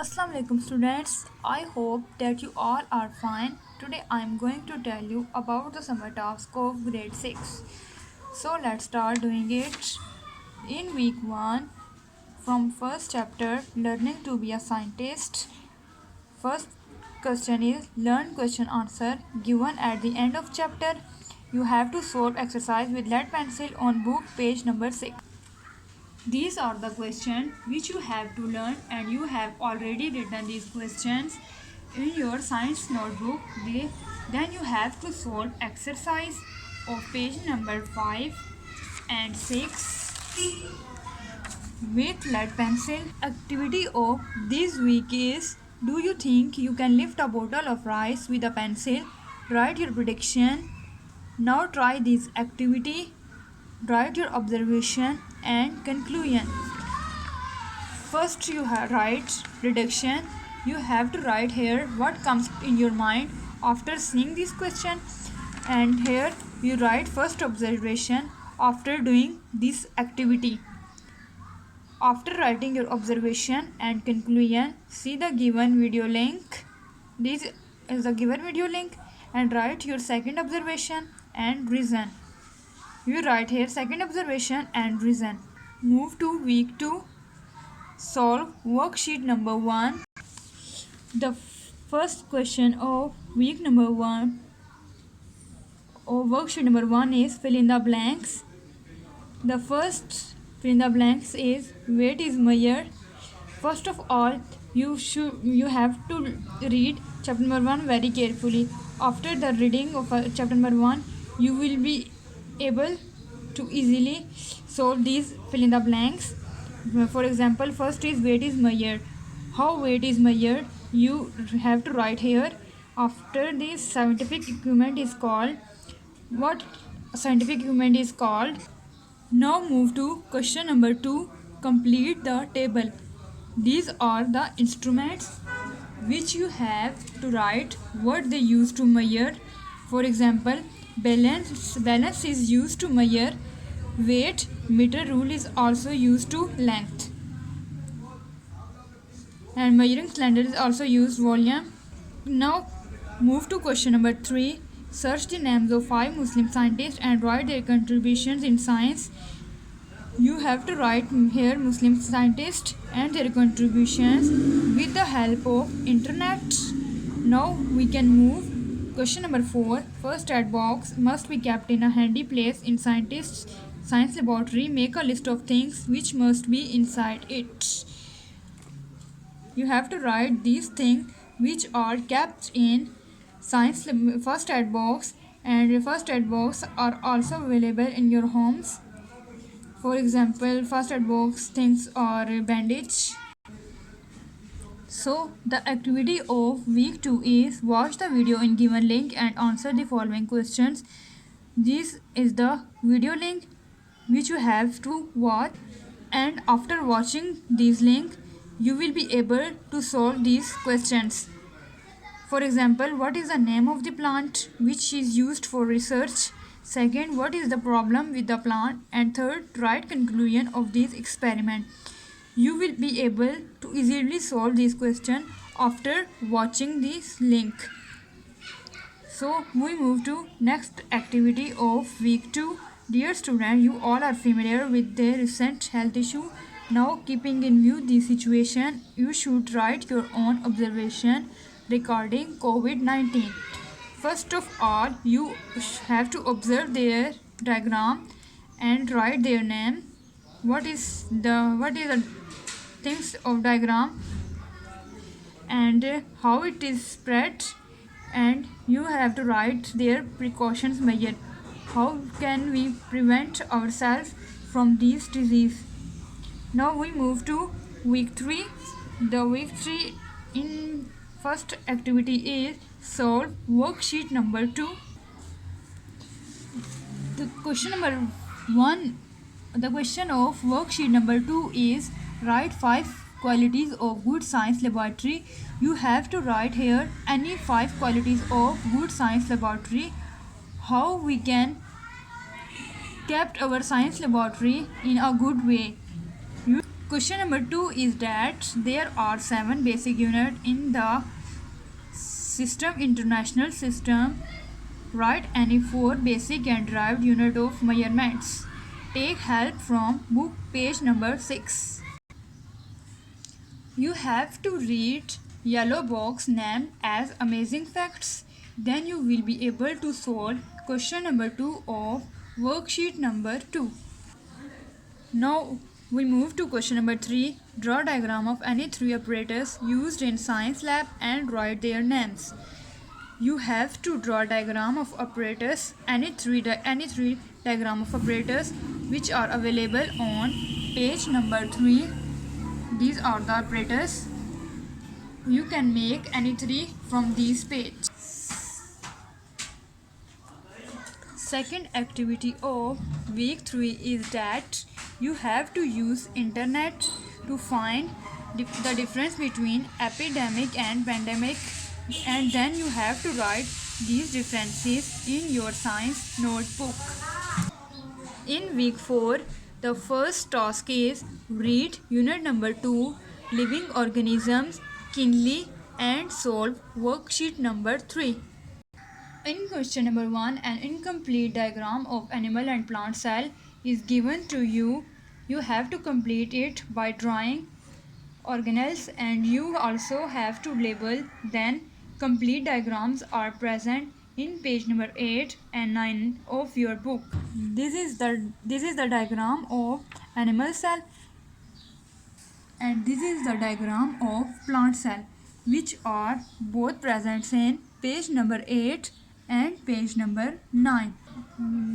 Assalamu alaikum students. I hope that you all are fine. Today I am going to tell you about the summer task of grade 6. So let's start doing it. In week 1 from first chapter learning to be a scientist. First question is learn question answer given at the end of chapter. You have to solve exercise with lead pencil on book page number 6. These are the questions which you have to learn and you have already written these questions in your science notebook. Then you have to solve exercise of page number 5 and 6 with lead pencil. Activity of this week is do you think you can lift a bottle of rice with a pencil? Write your prediction. Now try this activity. Write your observation and conclusion. First you write reduction. You have to write here what comes in your mind after seeing this question, and here you write first observation after doing this activity. After writing your observation and conclusion, see the given video link. This is the given video link, and write your second observation and reason. You write here second observation and reason. Move to week 2. Solve worksheet number 1. The first question of week number 1 or worksheet number 1 is fill in the blanks. The first fill in the blanks is weight is measured. First of all, you have to read chapter number 1 very carefully. After the reading of chapter number 1, you will be able to easily solve these fill in the blanks. For example, first is weight is measured. How weight is measured? You have to write here. After this, scientific equipment is called. What scientific equipment is called? Now move to question number 2. Complete the table. These are the instruments which you have to write what they use to measure. For example, balance is used to measure weight. Meter rule is also used to length, and measuring cylinder is also used volume. Now move to question number 3. Search the names of 5 Muslim scientists and write their contributions in science. You have to write here Muslim scientists and their contributions with the help of internet. Now we can move. Question number 4. First aid box must be kept in a handy place in science laboratory. Make a list of things which must be inside it. You have to write these things which are kept in science first aid box, and first aid box are also available in your homes. For example, first aid box things are bandage. So the activity of week 2 is watch the video in given link and answer the following questions. This is the video link which you have to watch, and after watching this link you will be able to solve these questions. For example, what is the name of the plant which is used for research? Second, what is the problem with the plant? And third, write conclusion of this experiment. You will be able to easily solve this question after watching this link. So we move to next activity of week 2. Dear student, you all are familiar with the recent health issue. Now keeping in view the situation, you should write your own observation regarding COVID-19. First of all, you have to observe their diagram and write their name. What is the things of diagram and how it is spread, and you have to write their precautions measure. How can we prevent ourselves from this disease? Now we move to week 3. The week 3 in first activity is solve worksheet number 2. The question number 1, the question of worksheet number 2 is write 5 qualities of good science laboratory. You have to write here any 5 qualities of good science laboratory. How we can kept our science laboratory in a good way. Question number 2 is that there are 7 basic units in the system international system. Write any 4 basic and derived unit of measurements. Take help from book page number 6. You have to read yellow box named as amazing facts. Then you will be able to solve question number 2 of worksheet number 2. Now we move to question number 3. Draw a diagram of any 3 operators used in science lab and write their names. You have to draw a diagram of operators, any three diagram of operators which are available on page number 3. These are the operators. You can make any 3 from these pages. Second activity of week 3 is that you have to use internet to find the difference between epidemic and pandemic, and then you have to write these differences in your science notebook. In week 4, the first task is read unit number 2, living organisms, keenly, and solve worksheet number 3. In question number 1, an incomplete diagram of animal and plant cell is given to you. You have to complete it by drawing organelles, and you also have to label them. Complete diagrams are present in page number 8 and 9 of your book. This is the diagram of animal cell, and this is the diagram of plant cell, which are both present in page number 8 and page number 9.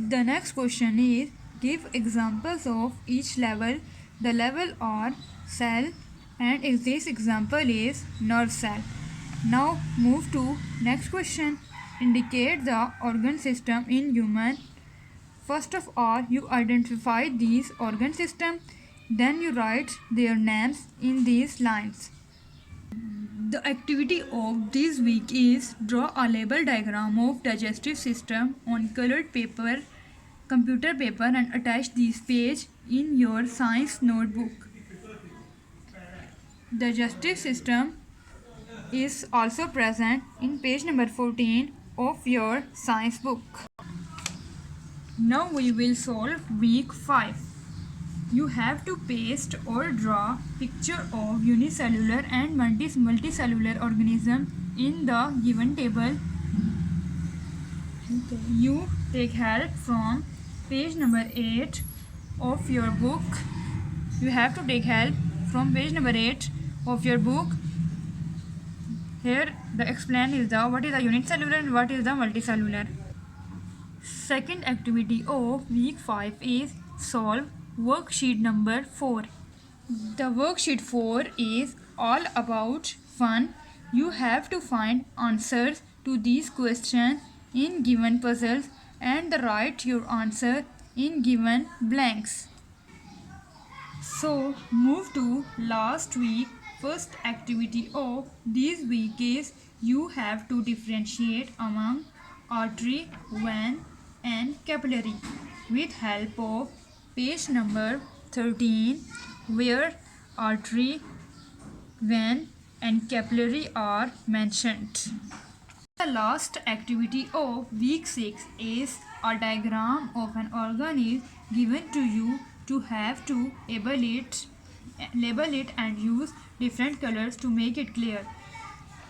The next question is give examples of each level. The level are cell, and this example is nerve cell. Now move to next question. Indicate the organ system in human. First of all, you identify these organ system, then you write their names in these lines. The activity of this week is draw a label diagram of digestive system on colored paper, computer paper, and attach this page in your science notebook. Digestive system is also present in page number 14 of your science book. Now we will solve week 5. You have to paste or draw picture of unicellular and multicellular organism in the given table. You take help from page number 8 of your book. You have to take help from page number 8 of your book. Here the explain is what is the unicellular and what is the multicellular. Second activity of week 5 is solve worksheet number 4. The worksheet 4 is all about fun. You have to find answers to these questions in given puzzles and write your answer in given blanks. So move to last week. First activity of this week is you have to differentiate among artery, vein, and capillary with help of page number 13, where artery, vein, and capillary are mentioned. The last activity of week 6 is a diagram of an organ is given to you. To have to label it and use different colors to make it clear.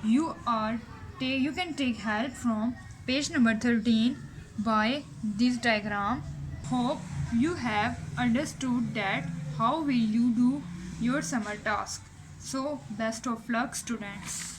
You can take help from page number 13 by this diagram. Hope you have understood that how will you do your summer task. So best of luck, students.